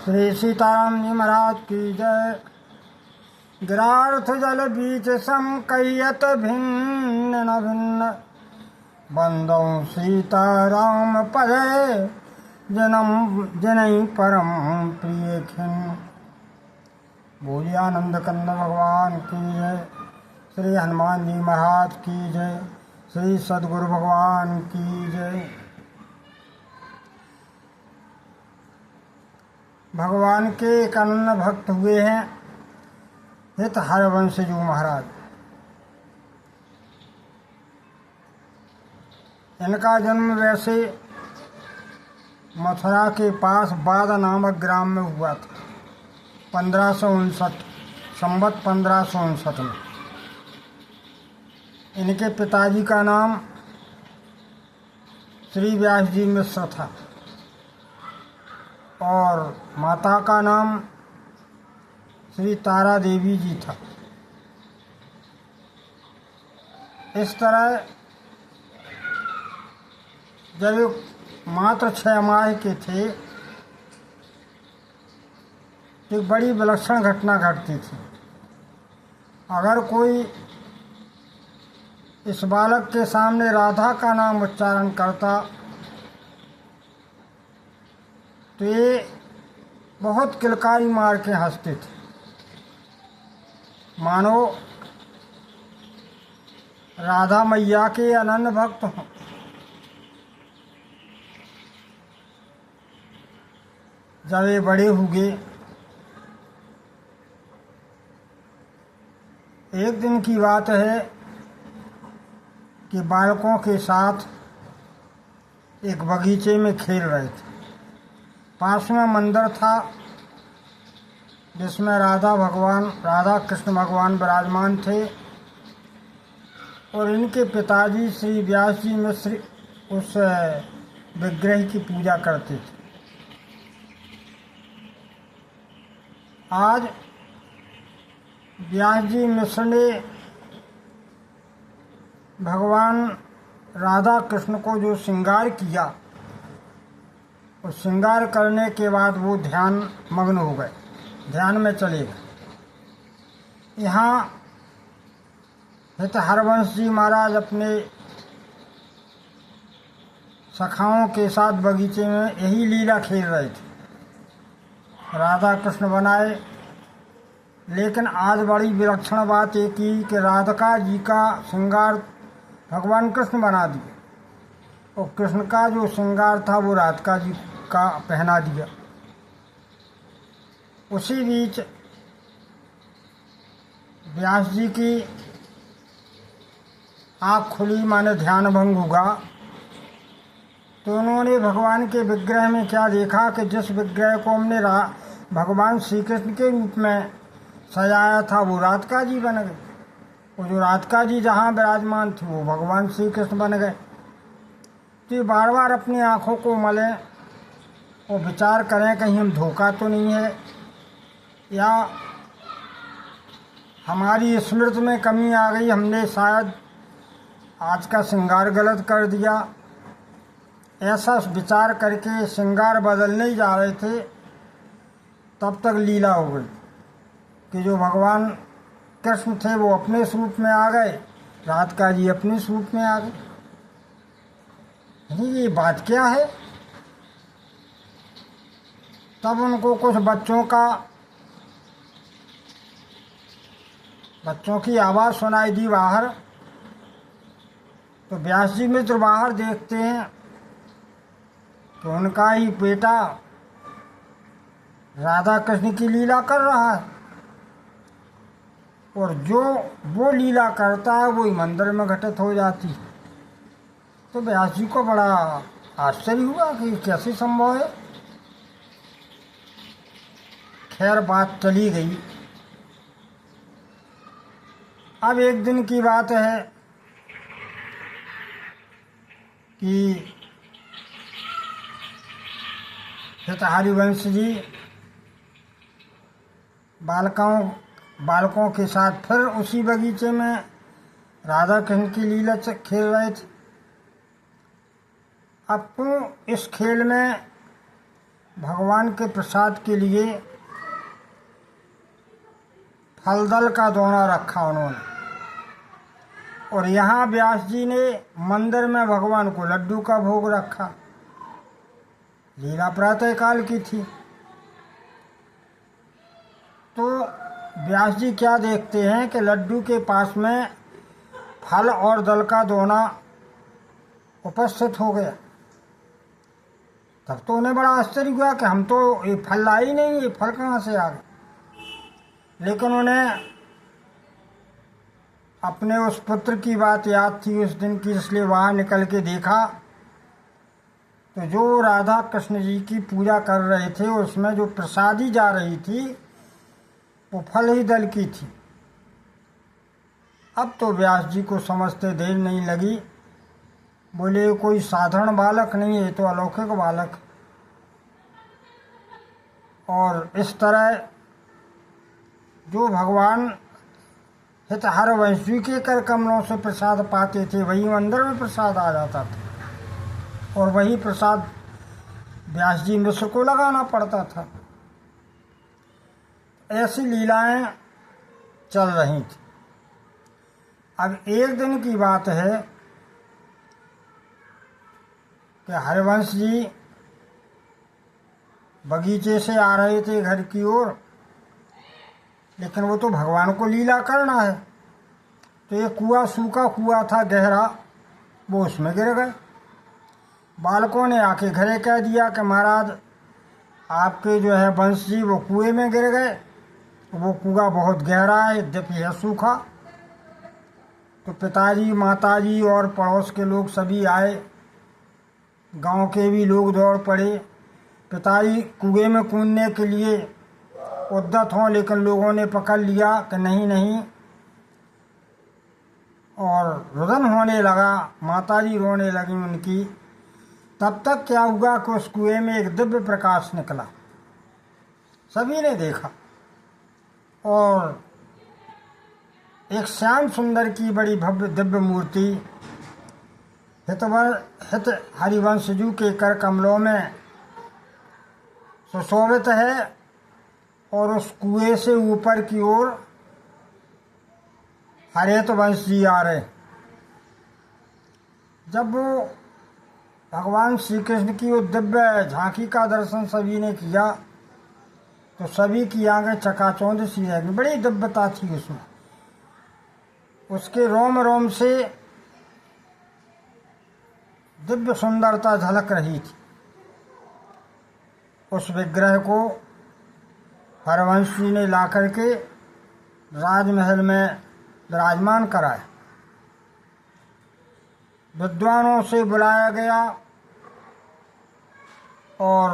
श्री सीताराम जी महाराज की जय। गिरार्थ जल बीच सम कैयत भिन्न न भिन्न, बंदौ सीताराम पदे जनम जनई परम प्रिय खिन्न। बोलिए आनंद कंद भगवान की जय। श्री हनुमान जी महाराज की जय। श्री सद्गुरु भगवान की जय। भगवान के एक अनन्य भक्त हुए हैं हित हरवंशजू महाराज। इनका जन्म वैसे मथुरा के पास बादा नामक ग्राम में हुआ था 1559 संवत 1559 में। इनके पिताजी का नाम श्री व्यास जी मिश्र था और माता का नाम श्री तारा देवी जी था। इस तरह जब मात्र 6 माह के थे एक बड़ी विलक्षण घटना घटती थी। अगर कोई इस बालक के सामने राधा का नाम उच्चारण करता तो ये बहुत किलकारी मार के हंसते थे, मानो राधा मैया के अनन्य भक्त हों। जब ये बड़े हुए एक दिन की बात है कि बालकों के साथ एक बगीचे में खेल रहे थे। पास में मंदिर था जिसमें राधा कृष्ण भगवान विराजमान थे और इनके पिताजी श्री व्यास जी मिश्र उस विग्रह की पूजा करते थे। आज व्यास जी मिश्र ने भगवान राधा कृष्ण को जो श्रृंगार किया, उस श्रृंगार करने के बाद वो ध्यान मग्न हो गए, ध्यान में चले गए। यहाँ हित हरवंश जी महाराज अपने सखाओं के साथ बगीचे में यही लीला खेल रहे थे। राधा कृष्ण बनाए, लेकिन आज बड़ी विलक्षण बात ये की कि राधिका जी का श्रृंगार भगवान कृष्ण बना दिया और कृष्ण का जो श्रृंगार था वो राधिका जी का पहना दिया। उसी बीच व्यास जी की आँख खुली, माने ध्यान भंग हुआ, तो उन्होंने भगवान के विग्रह में क्या देखा कि जिस विग्रह को हमने भगवान श्री कृष्ण के रूप में सजाया था वो राधिका जी बन गए। वो जो राधिका जी जहाँ विराजमान थी वो भगवान श्री कृष्ण बन गए। तो ये बार बार अपनी आँखों को मलें और विचार करें कहीं हम धोखा तो नहीं है या हमारी स्मृति में कमी आ गई, हमने शायद आज का श्रृंगार गलत कर दिया। ऐसा विचार करके श्रृंगार बदलने ही जा रहे थे, तब तक लीला हो गई कि जो भगवान कृष्ण थे वो अपने स्वरूप में आ गए, राधिका जी अपने स्वरूप में आ गए। ये बात क्या है? तब उनको कुछ बच्चों की आवाज़ सुनाई दी बाहर। तो व्यास जी मित्र बाहर देखते हैं कि उनका ही बेटा राधा कृष्ण की लीला कर रहा है और जो वो लीला करता है वही मंदिर में घटित हो जाती है। तो व्यास जी को बड़ा आश्चर्य हुआ कि कैसे संभव है। खैर बात चली गई। अब एक दिन की बात है कि हित हरिवंश जी बालकों के साथ फिर उसी बगीचे में राधा कृष्ण की लीला खेल रहे थे। अब तो इस खेल में भगवान के प्रसाद के लिए फलदल का दोना रखा उन्होंने। और यहाँ व्यास जी ने मंदिर में भगवान को लड्डू का भोग रखा। लीला प्रातः काल की थी। तो व्यास जी क्या देखते हैं कि लड्डू के पास में फल और दल का दोना उपस्थित हो गया। तब तो उन्हें बड़ा आश्चर्य हुआ कि हम तो ये फल ला ही नहीं, ये फल कहाँ से आ गए। लेकिन उन्हें अपने उस पुत्र की बात याद थी उस दिन की, इसलिए वहाँ निकल के देखा तो जो राधा कृष्ण जी की पूजा कर रहे थे उसमें जो प्रसादी जा रही थी वो फल ही दल की थी। अब तो व्यास जी को समझते देर नहीं लगी। बोले कोई साधारण बालक नहीं है, तो अलौकिक बालक। और इस तरह जो भगवान हित हर वंशी के कर कमलों से प्रसाद पाते थे वही मंदिर में प्रसाद आ जाता था और वही प्रसाद व्यास जी मिश्र को लगाना पड़ता था। ऐसी लीलाएं चल रही थी। अब एक दिन की बात है कि हरिवंश जी बगीचे से आ रहे थे घर की ओर, लेकिन वो तो भगवान को लीला करना है। तो ये कुआं सूखा कुआं था गहरा, वो उसमें गिर गए। बालकों ने आके घरे कह दिया कि महाराज आपके जो है वंश जी वो कुएं में गिर गए। वो कुआं बहुत गहरा है, यद्यपि है सूखा। तो पिताजी माताजी और पड़ोस के लोग सभी आए, गांव के भी लोग दौड़ पड़े। पिताजी कुएं में कूदने के लिए उद्यत हों, लेकिन लोगों ने पकड़ लिया कि नहीं नहीं, और रुदन होने लगा। माताजी रोने लगी उनकी। तब तक क्या हुआ कि उस कुएं में एक दिव्य प्रकाश निकला। सभी ने देखा और एक श्याम सुंदर की बड़ी भव्य दिव्य मूर्ति हित हरिवंशजू के कर कमलों में सुशोभित है। और उस कुएं से ऊपर की ओर हरित वंश जी आ रहे। जब वो भगवान श्री कृष्ण की वो दिव्य झांकी का दर्शन सभी ने किया तो सभी की आंखें चकाचौंध सी रह गई। बड़ी दिव्यता थी उसमें, उसके रोम रोम से दिव्य सुंदरता झलक रही थी। उस विग्रह को हरवंश जी ने ला करके राजमहल में विराजमान कराया। विद्वानों से बुलाया गया और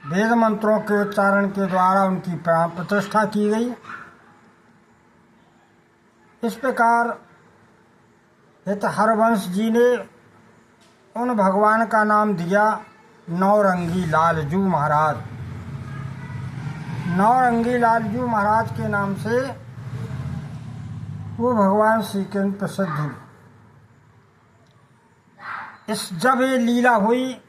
वेद मंत्रों के उच्चारण के द्वारा उनकी प्राण प्रतिष्ठा की गई। इस प्रकार हित हरवंश जी ने उन भगवान का नाम दिया नौरंगी लालजू महाराज। नौरंगी लालजू महाराज के नाम से वो भगवान श्री कृष्ण प्रसिद्ध हुए। जब ये लीला हुई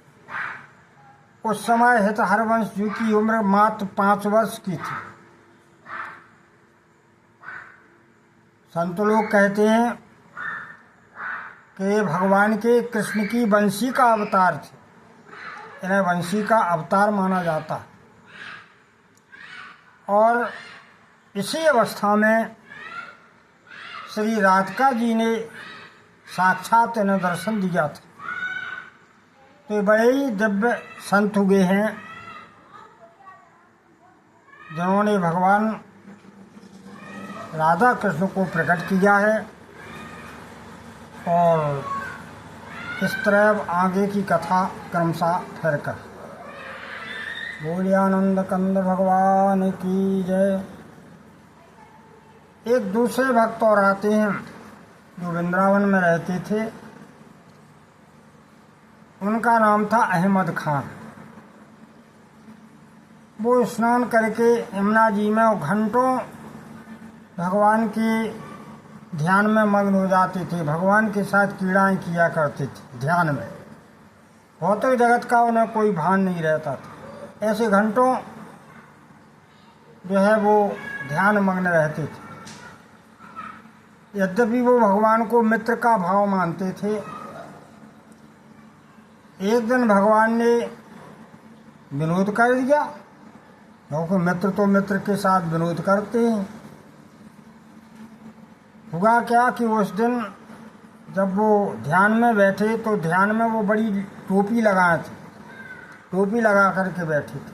उस समय हित हरवंश जी की उम्र मात्र 5 वर्ष की थी। संत लोग कहते हैं कि भगवान के कृष्ण की वंशी का अवतार थे। इन्हें वंशी का अवतार माना जाता है। और इसी अवस्था में श्री राधिका जी ने साक्षात इन्हें दर्शन दिया था। तो बड़े ही दिव्य संत हुए हैं जिन्होंने भगवान राधा कृष्ण को प्रकट किया है। और इस तरह आगे की कथा क्रमशः फिर कर। बोलिए आनंद कंद भगवान की जय। एक दूसरे भक्त और आते हैं जो वृंदावन में रहते थे। उनका नाम था अहमद खान। वो स्नान करके यमुना जी में घंटों भगवान के ध्यान में मग्न हो जाते थे। भगवान के साथ क्रीड़ाएँ किया करते थे ध्यान में। भौतिक जगत का उन्हें कोई भान नहीं रहता था। ऐसे घंटों जो है वो ध्यान मग्न रहते थे। यद्यपि वो भगवान को मित्र का भाव मानते थे। एक दिन भगवान ने विनोद कर दिया, क्योंकि मित्र तो मित्र के साथ विनोद करते हैं। हुआ क्या कि उस दिन जब वो ध्यान में बैठे तो ध्यान में वो बड़ी टोपी लगाए थे, टोपी लगा करके बैठे थे।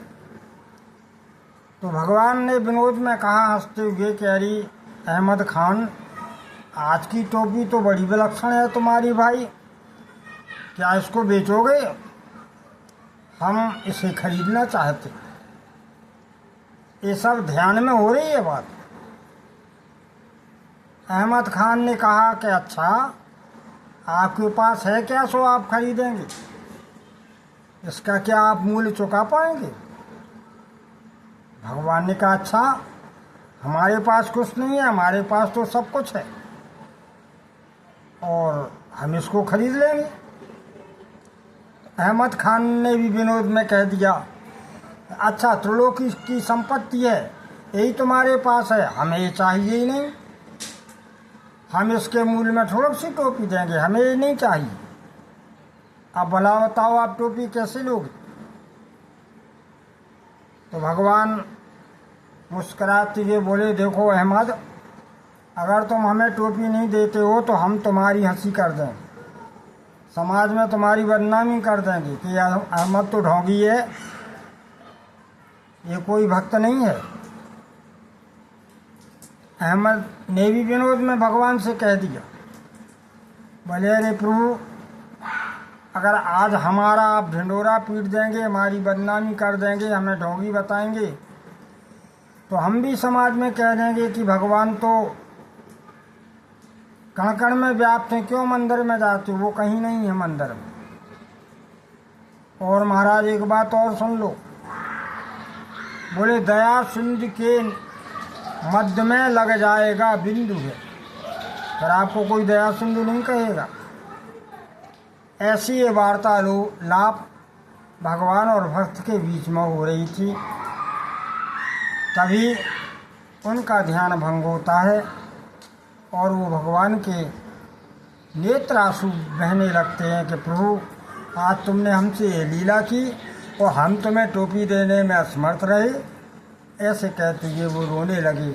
तो भगवान ने विनोद में कहा हंसते हुए कि अरे अहमद खान, आज की टोपी तो बड़ी विलक्षण है तुम्हारी भाई, क्या इसको बेचोगे? हम इसे खरीदना चाहते। ये सब ध्यान में हो रही है बात। अहमद खान ने कहा कि अच्छा, आपके पास है क्या सो आप खरीदेंगे? इसका क्या आप मूल्य चुका पाएंगे? भगवान ने कहा अच्छा, हमारे पास कुछ नहीं है, हमारे पास तो सब कुछ है और हम इसको खरीद लेंगे। अहमद खान ने भी विनोद में कह दिया, अच्छा त्रिलोक की संपत्ति है, यही तुम्हारे पास है, हमें ये चाहिए ही नहीं, हम इसके मूल्य में थोड़ी सी टोपी देंगे, हमें ये नहीं चाहिए। अब भला बताओ आप टोपी कैसे लोगे? तो भगवान मुस्कुराते हुए बोले, देखो अहमद, अगर तुम हमें टोपी नहीं देते हो तो हम तुम्हारी हंसी कर देंगे, समाज में तुम्हारी बदनामी कर देंगे कि अहमद तो ढोंगी है, ये कोई भक्त नहीं है। अहमद ने भी विनोद में भगवान से कह दिया, बोले अरे प्रभु, अगर आज हमारा आप ढिंडोरा पीट देंगे, हमारी बदनामी कर देंगे, हमें ढोंगी बताएंगे, तो हम भी समाज में कह देंगे कि भगवान तो कण कण में व्याप्त हैं, क्यों मंदिर में जाते हो? वो कहीं नहीं है मंदिर में। और महाराज एक बात और सुन लो, बोले दया सिंधु के मध्य में लग जाएगा बिंदु है, फिर आपको कोई दया सिंधु नहीं कहेगा। ऐसी ये वार्तालाप भगवान और भक्त के बीच में हो रही थी। तभी उनका ध्यान भंग होता है और वो भगवान के नेत्र आंसू बहने लगते हैं कि प्रभु, आज तुमने हमसे ये लीला की और हम तुम्हें टोपी देने में असमर्थ रहे। ऐसे कहते हुए वो रोने लगे।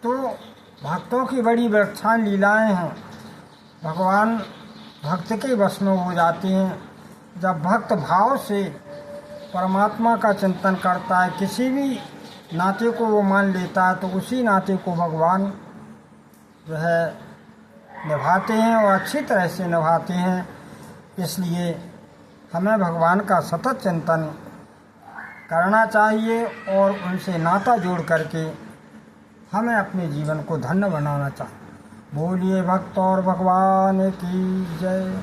तो भक्तों की बड़ी विलक्षण लीलाएं हैं। भगवान भक्त के वश में हो जाते हैं। जब भक्त भाव से परमात्मा का चिंतन करता है, किसी भी नाते को वो मान लेता है, तो उसी नाते को भगवान जो है निभाते हैं और अच्छी तरह से निभाते हैं। इसलिए हमें भगवान का सतत चिंतन करना चाहिए और उनसे नाता जोड़ करके हमें अपने जीवन को धन्य बनाना चाहिए। बोलिए भक्त और भगवान की जय।